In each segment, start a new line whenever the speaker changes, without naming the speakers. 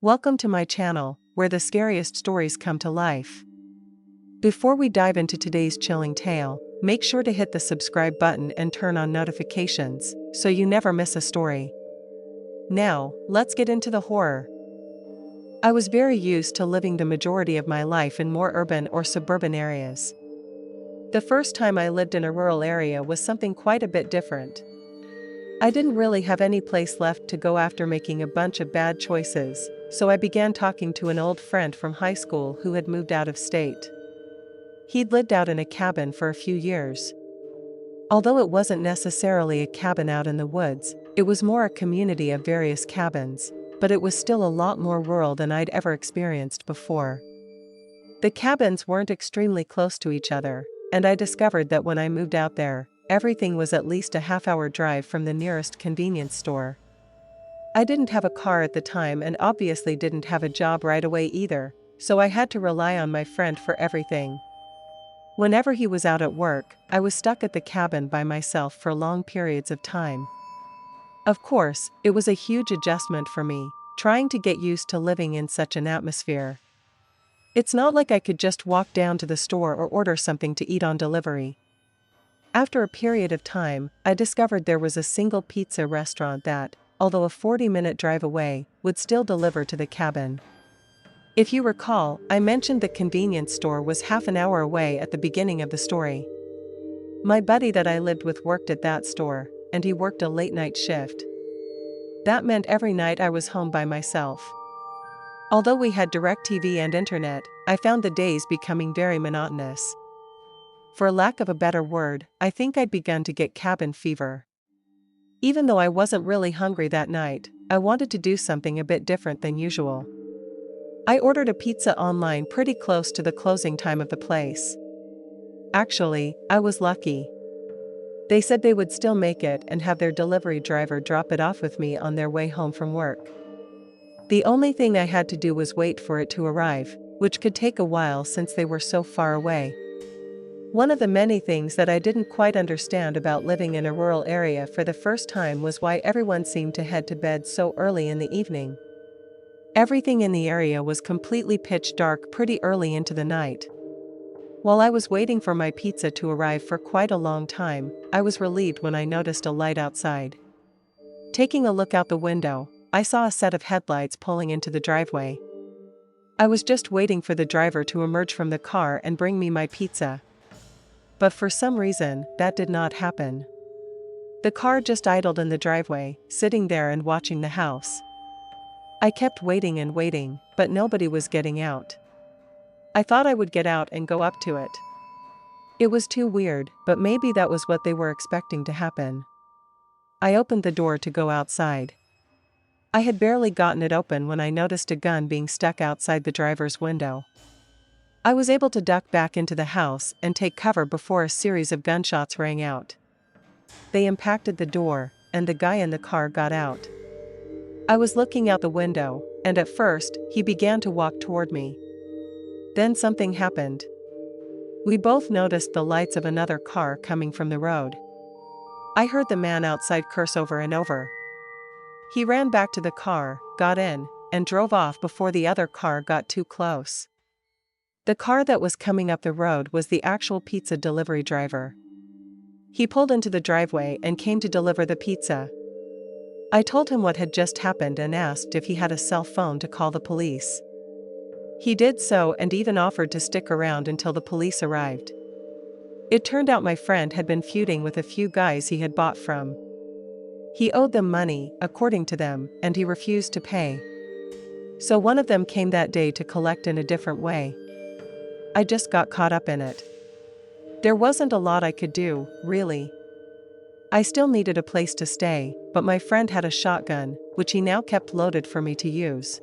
Welcome to my channel, where the scariest stories come to life. Before we dive into today's chilling tale, make sure to hit the subscribe button and turn on notifications, so you never miss a story. Now, let's get into the horror. I was very used to living the majority of my life in more urban or suburban areas. The first time I lived in a rural area was something quite a bit different. I didn't really have any place left to go after making a bunch of bad choices, so I began talking to an old friend from high school who had moved out of state. He'd lived out in a cabin for a few years. Although it wasn't necessarily a cabin out in the woods, it was more a community of various cabins, but it was still a lot more rural than I'd ever experienced before. The cabins weren't extremely close to each other, and I discovered that when I moved out there, everything was at least a half-hour drive from the nearest convenience store. I didn't have a car at the time and obviously didn't have a job right away either, so I had to rely on my friend for everything. Whenever he was out at work, I was stuck at the cabin by myself for long periods of time. Of course, it was a huge adjustment for me, trying to get used to living in such an atmosphere. It's not like I could just walk down to the store or order something to eat on delivery. After a period of time, I discovered there was a single pizza restaurant that, although a 40-minute drive away, would still deliver to the cabin. If you recall, I mentioned the convenience store was half an hour away at the beginning of the story. My buddy that I lived with worked at that store, and he worked a late-night shift. That meant every night I was home by myself. Although we had DirecTV and internet, I found the days becoming very monotonous. For lack of a better word, I think I'd begun to get cabin fever. Even though I wasn't really hungry that night, I wanted to do something a bit different than usual. I ordered a pizza online pretty close to the closing time of the place. Actually, I was lucky. They said they would still make it and have their delivery driver drop it off with me on their way home from work. The only thing I had to do was wait for it to arrive, which could take a while since they were so far away. One of the many things that I didn't quite understand about living in a rural area for the first time was why everyone seemed to head to bed so early in the evening. Everything in the area was completely pitch dark pretty early into the night. While I was waiting for my pizza to arrive for quite a long time, I was relieved when I noticed a light outside. Taking a look out the window, I saw a set of headlights pulling into the driveway. I was just waiting for the driver to emerge from the car and bring me my pizza. But for some reason, that did not happen. The car just idled in the driveway, sitting there and watching the house. I kept waiting and waiting, but nobody was getting out. I thought I would get out and go up to it. It was too weird, but maybe that was what they were expecting to happen. I opened the door to go outside. I had barely gotten it open when I noticed a gun being stuck outside the driver's window. I was able to duck back into the house and take cover before a series of gunshots rang out. They impacted the door, and the guy in the car got out. I was looking out the window, and at first, he began to walk toward me. Then something happened. We both noticed the lights of another car coming from the road. I heard the man outside curse over and over. He ran back to the car, got in, and drove off before the other car got too close. The car that was coming up the road was the actual pizza delivery driver. He pulled into the driveway and came to deliver the pizza. I told him what had just happened and asked if he had a cell phone to call the police. He did so and even offered to stick around until the police arrived. It turned out my friend had been feuding with a few guys he had bought from. He owed them money, according to them, and he refused to pay. So one of them came that day to collect in a different way. I just got caught up in it. There wasn't a lot I could do, really. I still needed a place to stay, but my friend had a shotgun, which he now kept loaded for me to use.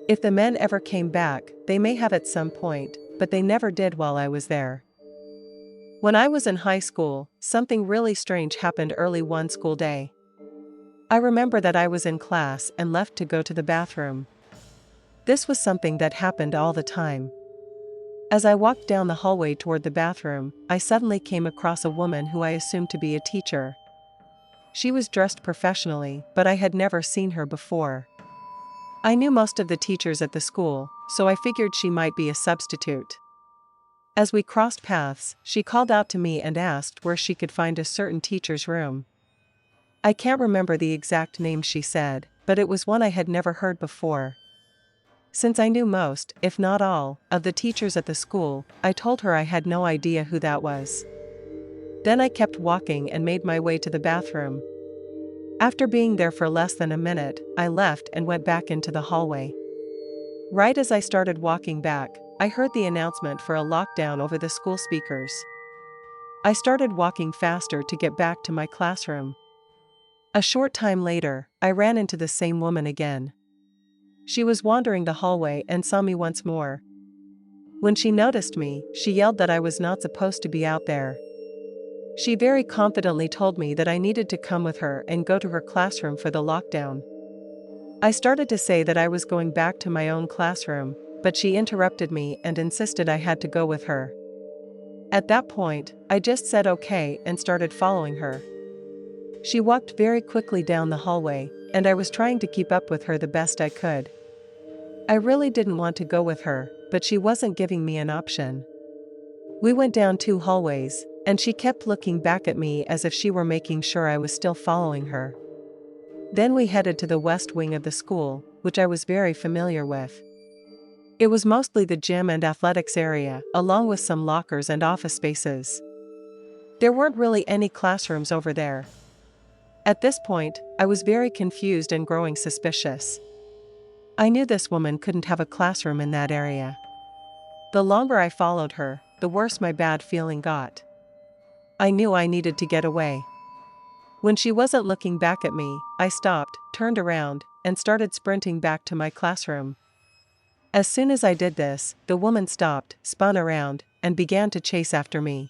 If the men ever came back, they may have at some point, but they never did while I was there. When I was in high school, something really strange happened early one school day. I remember that I was in class and left to go to the bathroom. This was something that happened all the time. As I walked down the hallway toward the bathroom, I suddenly came across a woman who I assumed to be a teacher. She was dressed professionally, but I had never seen her before. I knew most of the teachers at the school, so I figured she might be a substitute. As we crossed paths, she called out to me and asked where she could find a certain teacher's room. I can't remember the exact name she said, but it was one I had never heard before. Since I knew most, if not all, of the teachers at the school, I told her I had no idea who that was. Then I kept walking and made my way to the bathroom. After being there for less than a minute, I left and went back into the hallway. Right as I started walking back, I heard the announcement for a lockdown over the school speakers. I started walking faster to get back to my classroom. A short time later, I ran into the same woman again. She was wandering the hallway and saw me once more. When she noticed me, she yelled that I was not supposed to be out there. She very confidently told me that I needed to come with her and go to her classroom for the lockdown. I started to say that I was going back to my own classroom, but she interrupted me and insisted I had to go with her. At that point, I just said okay and started following her. She walked very quickly down the hallway, and I was trying to keep up with her the best I could. I really didn't want to go with her, but she wasn't giving me an option. We went down 2 hallways, and she kept looking back at me as if she were making sure I was still following her. Then we headed to the west wing of the school, which I was very familiar with. It was mostly the gym and athletics area, along with some lockers and office spaces. There weren't really any classrooms over there. At this point, I was very confused and growing suspicious. I knew this woman couldn't have a classroom in that area. The longer I followed her, the worse my bad feeling got. I knew I needed to get away. When she wasn't looking back at me, I stopped, turned around, and started sprinting back to my classroom. As soon as I did this, the woman stopped, spun around, and began to chase after me.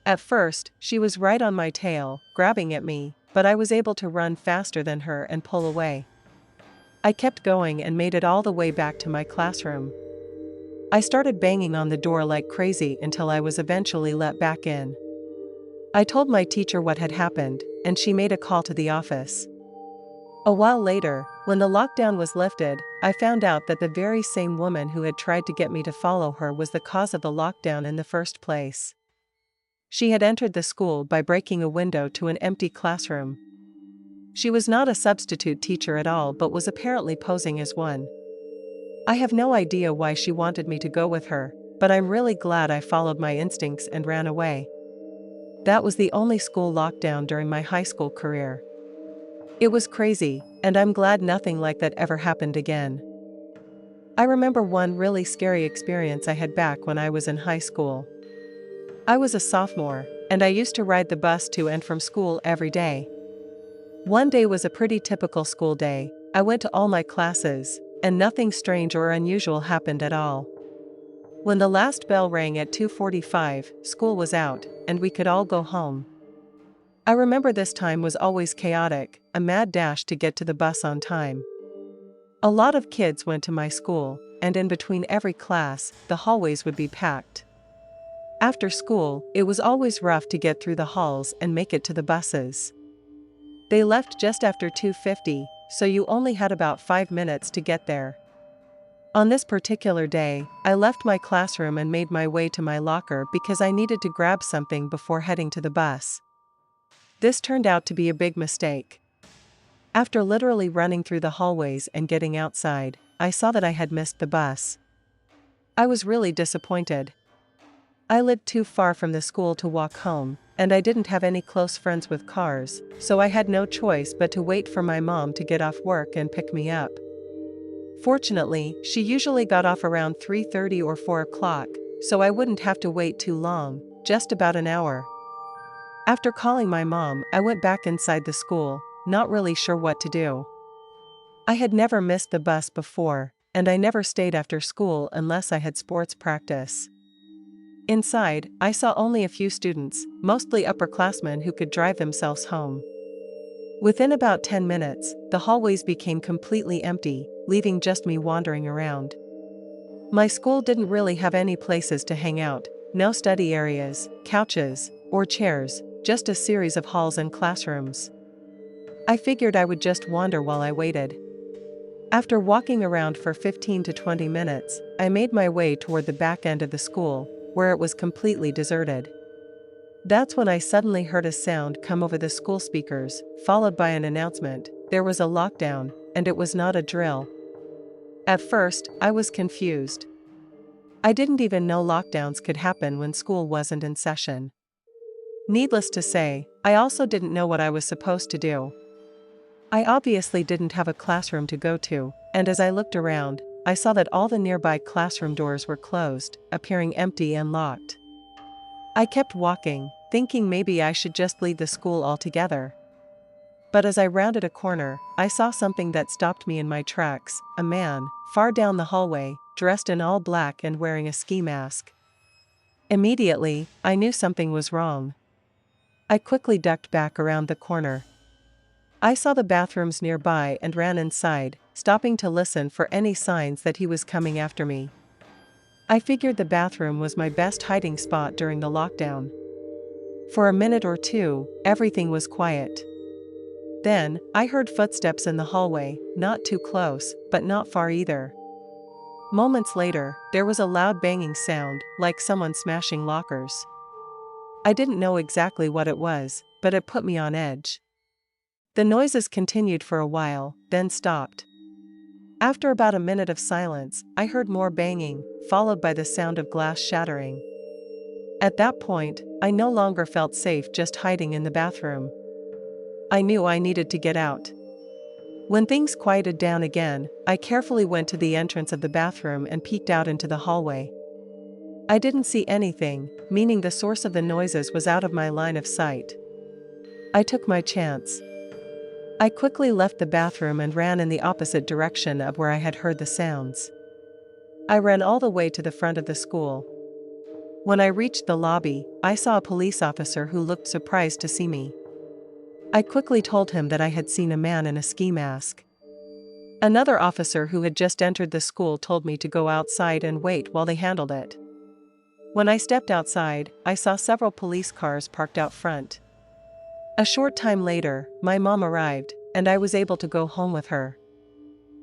At first, she was right on my tail, grabbing at me, but I was able to run faster than her and pull away. I kept going and made it all the way back to my classroom. I started banging on the door like crazy until I was eventually let back in. I told my teacher what had happened, and she made a call to the office. A while later, when the lockdown was lifted, I found out that the very same woman who had tried to get me to follow her was the cause of the lockdown in the first place. She had entered the school by breaking a window to an empty classroom. She was not a substitute teacher at all but was apparently posing as one. I have no idea why she wanted me to go with her, but I'm really glad I followed my instincts and ran away. That was the only school lockdown during my high school career. It was crazy, and I'm glad nothing like that ever happened again. I remember one really scary experience I had back when I was in high school. I was a sophomore, and I used to ride the bus to and from school every day. One day was a pretty typical school day. I went to all my classes, and nothing strange or unusual happened at all. When the last bell rang at 2:45, school was out, and we could all go home. I remember this time was always chaotic, a mad dash to get to the bus on time. A lot of kids went to my school, and in between every class, the hallways would be packed. After school, it was always rough to get through the halls and make it to the buses. They left just after 2:50, so you only had about 5 minutes to get there. On this particular day, I left my classroom and made my way to my locker because I needed to grab something before heading to the bus. This turned out to be a big mistake. After literally running through the hallways and getting outside, I saw that I had missed the bus. I was really disappointed. I lived too far from the school to walk home, and I didn't have any close friends with cars, so I had no choice but to wait for my mom to get off work and pick me up. Fortunately, she usually got off around 3:30 or 4 o'clock, so I wouldn't have to wait too long, just about an hour. After calling my mom, I went back inside the school, not really sure what to do. I had never missed the bus before, and I never stayed after school unless I had sports practice. Inside, I saw only a few students, mostly upperclassmen who could drive themselves home. Within about 10 minutes, the hallways became completely empty, leaving just me wandering around. My school didn't really have any places to hang out, no study areas, couches, or chairs, just a series of halls and classrooms. I figured I would just wander while I waited. After walking around for 15 to 20 minutes, I made my way toward the back end of the school, where it was completely deserted. That's when I suddenly heard a sound come over the school speakers, followed by an announcement: there was a lockdown, and it was not a drill. At first, I was confused. I didn't even know lockdowns could happen when school wasn't in session. Needless to say, I also didn't know what I was supposed to do. I obviously didn't have a classroom to go to, and as I looked around, I saw that all the nearby classroom doors were closed, appearing empty and locked. I kept walking, thinking maybe I should just leave the school altogether. But as I rounded a corner, I saw something that stopped me in my tracks: a man, far down the hallway, dressed in all black and wearing a ski mask. Immediately, I knew something was wrong. I quickly ducked back around the corner. I saw the bathrooms nearby and ran inside, stopping to listen for any signs that he was coming after me. I figured the bathroom was my best hiding spot during the lockdown. For a minute or two, everything was quiet. Then, I heard footsteps in the hallway, not too close, but not far either. Moments later, there was a loud banging sound, like someone smashing lockers. I didn't know exactly what it was, but it put me on edge. The noises continued for a while, then stopped. After about a minute of silence, I heard more banging, followed by the sound of glass shattering. At that point, I no longer felt safe just hiding in the bathroom. I knew I needed to get out. When things quieted down again, I carefully went to the entrance of the bathroom and peeked out into the hallway. I didn't see anything, meaning the source of the noises was out of my line of sight. I took my chance. I quickly left the bathroom and ran in the opposite direction of where I had heard the sounds. I ran all the way to the front of the school. When I reached the lobby, I saw a police officer who looked surprised to see me. I quickly told him that I had seen a man in a ski mask. Another officer who had just entered the school told me to go outside and wait while they handled it. When I stepped outside, I saw several police cars parked out front. A short time later, my mom arrived, and I was able to go home with her.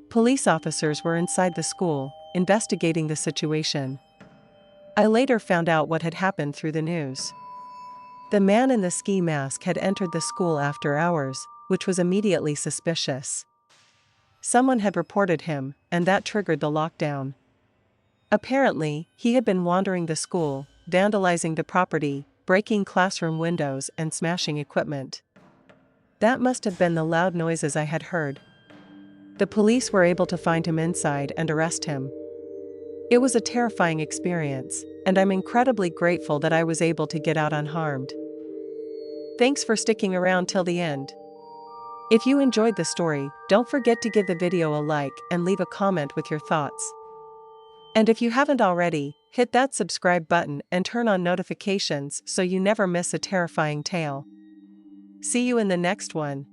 Police officers were inside the school, investigating the situation. I later found out what had happened through the news. The man in the ski mask had entered the school after hours, which was immediately suspicious. Someone had reported him, and that triggered the lockdown. Apparently, he had been wandering the school, vandalizing the property, breaking classroom windows and smashing equipment. That must have been the loud noises I had heard. The police were able to find him inside and arrest him. It was a terrifying experience, and I'm incredibly grateful that I was able to get out unharmed. Thanks for sticking around till the end. If you enjoyed the story, don't forget to give the video a like and leave a comment with your thoughts. And if you haven't already, hit that subscribe button and turn on notifications so you never miss a terrifying tale. See you in the next one.